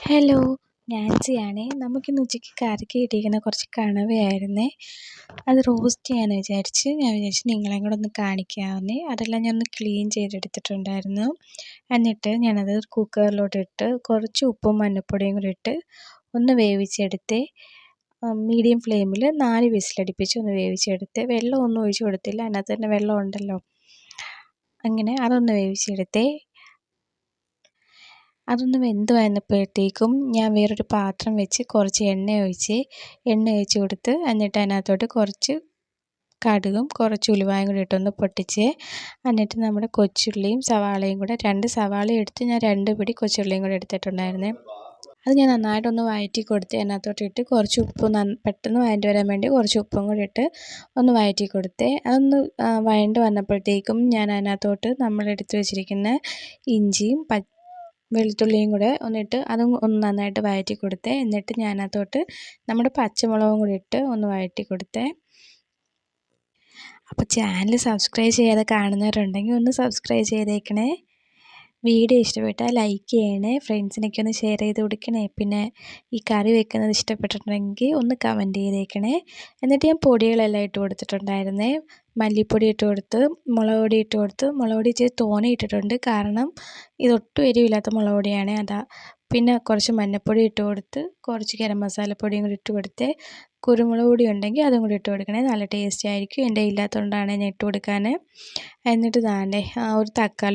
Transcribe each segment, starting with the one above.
Hello, നാൻസിയാണേ. നമുക്കിന്ന് ഉച്ചയ്ക്ക് കറിക്ക് കിട്ടിയിരിക്കുന്ന കുറച്ച് കണവയായിരുന്നേ. അത് റോസ്റ്റ് ചെയ്യാമെന്ന് വിചാരിച്ച് ഞാൻ വിചാരിച്ചു നിങ്ങളെയും കൂടെ ഒന്ന് കാണിക്കാമെന്നേ. അതെല്ലാം ഞാനൊന്ന് ക്ലീൻ ചെയ്തെടുത്തിട്ടുണ്ടായിരുന്നു. എന്നിട്ട് ഞാനത് കുക്കറിലോട്ടിട്ട് കുറച്ച് ഉപ്പും മഞ്ഞൾപ്പൊടിയും കൂടി ഇട്ട് ഒന്ന് വേവിച്ചെടുത്തേ. മീഡിയം ഫ്ലെയിമിൽ 4 വിസിലടുപ്പിച്ച് ഒന്ന് വേവിച്ചെടുത്തേ. വെള്ളമൊന്നും ഒഴിച്ച് കൊടുത്തില്ല, അതിനകത്ത് തന്നെ വെള്ളം ഉണ്ടല്ലോ. അങ്ങനെ അതൊന്ന് വേവിച്ചെടുത്തേ. അതൊന്ന് വെന്ത് വന്നപ്പോഴത്തേക്കും ഞാൻ വേറൊരു പാത്രം വെച്ച് കുറച്ച് എണ്ണ ഒഴിച്ച് കൊടുത്ത് എന്നിട്ട് അതിനകത്തോട്ട് കുറച്ച് കടുകും കുറച്ച് ഉലുവായും കൂടി ഇട്ടൊന്ന് പൊട്ടിച്ച് എന്നിട്ട് നമ്മുടെ കൊച്ചുള്ളിയും സവാളയും കൂടെ 2 സവാള എടുത്ത് ഞാൻ 2 പിടി കൊച്ചുള്ളിയും കൂടി എടുത്തിട്ടുണ്ടായിരുന്നേ. അത് ഞാൻ നന്നായിട്ടൊന്ന് വഴറ്റി കൊടുത്ത് അതിനകത്തോട്ടിട്ട് കുറച്ച് ഉപ്പ് പെട്ടെന്ന് വഴറ്റി വരാൻ വേണ്ടി കുറച്ച് ഉപ്പും കൂടി ഇട്ട് ഒന്ന് വഴറ്റി കൊടുത്തേ. അതൊന്ന് വഴണ്ട് വന്നപ്പോഴത്തേക്കും ഞാൻ അതിനകത്തോട്ട് നമ്മൾ എടുത്ത് വെച്ചിരിക്കുന്ന ഇഞ്ചിയും വെളുത്തുള്ളിയും കൂടെ ഒന്നിട്ട് അതും ഒന്ന് നന്നായിട്ട് വഴറ്റി കൊടുത്തേ. എന്നിട്ട് ഞാൻ അതിനകത്തോട്ട് നമ്മുടെ പച്ചമുളകും കൂടി ഇട്ട് ഒന്ന് വഴറ്റി കൊടുത്തേ. അപ്പോൾ ചാനൽ സബ്സ്ക്രൈബ് ചെയ്യാതെ കാണുന്നവരുണ്ടെങ്കിൽ ഒന്ന് സബ്സ്ക്രൈബ് ചെയ്തേക്കണേ. വീഡിയോ ഇഷ്ടപ്പെട്ടാൽ ലൈക്ക് ചെയ്യണേ, ഫ്രണ്ട്സിനൊക്കെ ഒന്ന് ഷെയർ ചെയ്ത് കൊടുക്കണേ. പിന്നെ ഈ കറി വെക്കുന്നത് ഇഷ്ടപ്പെട്ടിട്ടുണ്ടെങ്കിൽ ഒന്ന് കമൻറ്റ് ചെയ്തേക്കണേ. എന്നിട്ട് ഞാൻ പൊടികളെല്ലാം ഇട്ട് കൊടുത്തിട്ടുണ്ടായിരുന്നേ. മല്ലിപ്പൊടി ഇട്ട് കൊടുത്ത്, മുളക് പൊടി ഇട്ട് കൊടുത്ത്. മുളക് പൊടി ഇച്ചിരി തോനെ ഇട്ടിട്ടുണ്ട്, കാരണം ഇതൊട്ടും എരിവില്ലാത്ത മുളക് പൊടിയാണ്, അതാ. പിന്നെ കുറച്ച് മഞ്ഞൾപ്പൊടി ഇട്ട് കൊടുത്ത് കുറച്ച് ഗരം മസാലപ്പൊടിയും കൂടി ഇട്ട് കൊടുത്തേ. കുരുമുളക് പൊടി ഉണ്ടെങ്കിൽ അതും കൂടി ഇട്ട് കൊടുക്കണേ, നല്ല ടേസ്റ്റ് ആയിരിക്കും. എൻ്റെ ഇല്ലാത്തതുകൊണ്ടാണ് ഞാൻ ഇട്ട് കൊടുക്കാൻ. എന്നിട്ട് താണ്ടേ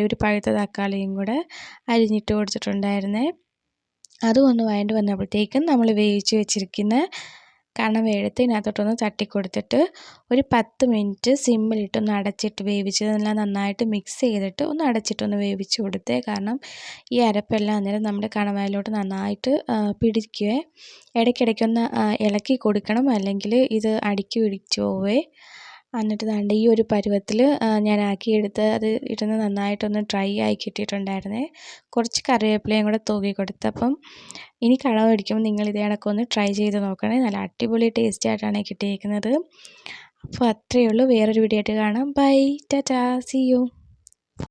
ഒരു പഴുത്ത തക്കാളിയും കൂടെ അരിഞ്ഞിട്ട് കൊടുത്തിട്ടുണ്ടായിരുന്നേ. അതും ഒന്ന് വഴണ്ട് വന്നപ്പോഴത്തേക്കും നമ്മൾ വേവിച്ച് വെച്ചിരിക്കുന്ന കണവ എടുത്ത് ഇതിനകത്തോട്ടൊന്ന് തട്ടിക്കൊടുത്തിട്ട് ഒരു 10 മിനിറ്റ് സിമ്മിലിട്ടൊന്ന് അടച്ചിട്ട് വേവിച്ചതെല്ലാം നന്നായിട്ട് മിക്സ് ചെയ്തിട്ട് ഒന്ന് അടച്ചിട്ടൊന്ന് വേവിച്ച് കൊടുത്തേ. കാരണം ഈ അരപ്പെല്ലാം അന്നേരം നമ്മുടെ കണവയിലോട്ട് നന്നായിട്ട് പിടിക്കുവേ. ഇടയ്ക്കിടയ്ക്കൊന്ന് ഇളക്കി കൊടുക്കണം, അല്ലെങ്കിൽ ഇത് അടിക്ക് പിടിച്ച് പോവേ. എന്നിട്ട് ദാണ്ട് ഈ ഒരു പരുവത്തിൽ ഞാൻ ആക്കിയെടുത്ത് അത് ഇരുന്ന് നന്നായിട്ടൊന്ന് ഡ്രൈ ആയി കിട്ടിയിട്ടുണ്ടായിരുന്നേ. കുറച്ച് കറിവേപ്പിലയും കൂടെ തൂക്കി കൊടുത്തപ്പം ഇനി കണവ മേടിക്കുമ്പോൾ നിങ്ങൾ ഇതേ കണക്കൊന്ന് ട്രൈ ചെയ്ത് നോക്കണേ. നല്ല അടിപൊളി ടേസ്റ്റ് ആയിട്ടാണ് കിട്ടിയിരിക്കുന്നത്. അപ്പോൾ അത്രയേ ഉള്ളൂ. വേറൊരു വീഡിയോ ആയിട്ട് കാണാം. Bye, tata, see U.